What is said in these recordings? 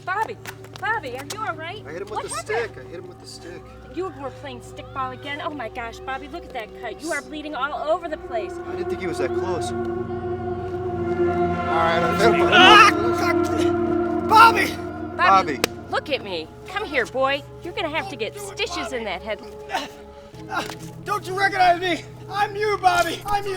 Bobby, Bobby, are you all right? I hit him with the stick. I hit him with the stick. You were playing stickball again? Oh my gosh, Bobby, look at that cut. You are bleeding all over the place. I didn't think he was that close. All right, Bobby! Bobby! Look at me. Come here, boy. You're gonna have to get stitches in that head. Don't you recognize me? I'm you, Bobby. I'm you.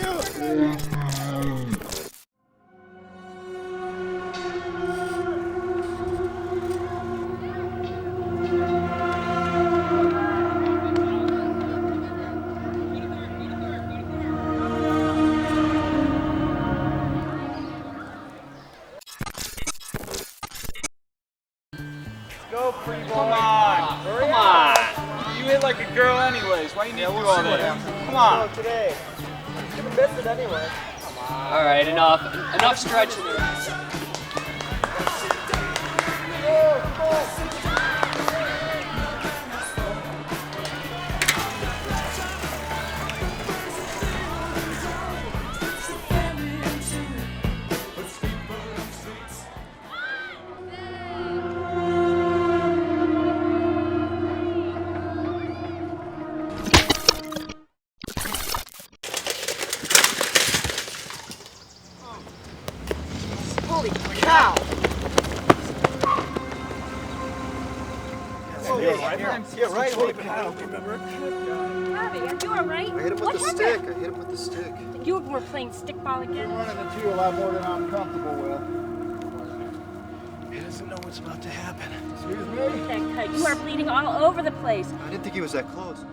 Go, pretty boy. Come on. Come on. You hit like a girl anyways. Why you need to do all that? Come on. Today. You missed it anyway. All right, enough stretching there. Holy cow! Yeah, right. Holy cow. Bobby, are you all right? I hit him with the stick. I hit him with the stick. You were playing stickball again? Running into you a lot more than I'm comfortable with. He doesn't know what's about to happen. Excuse me? Look at that cut. You are bleeding all over the place. I didn't think he was that close.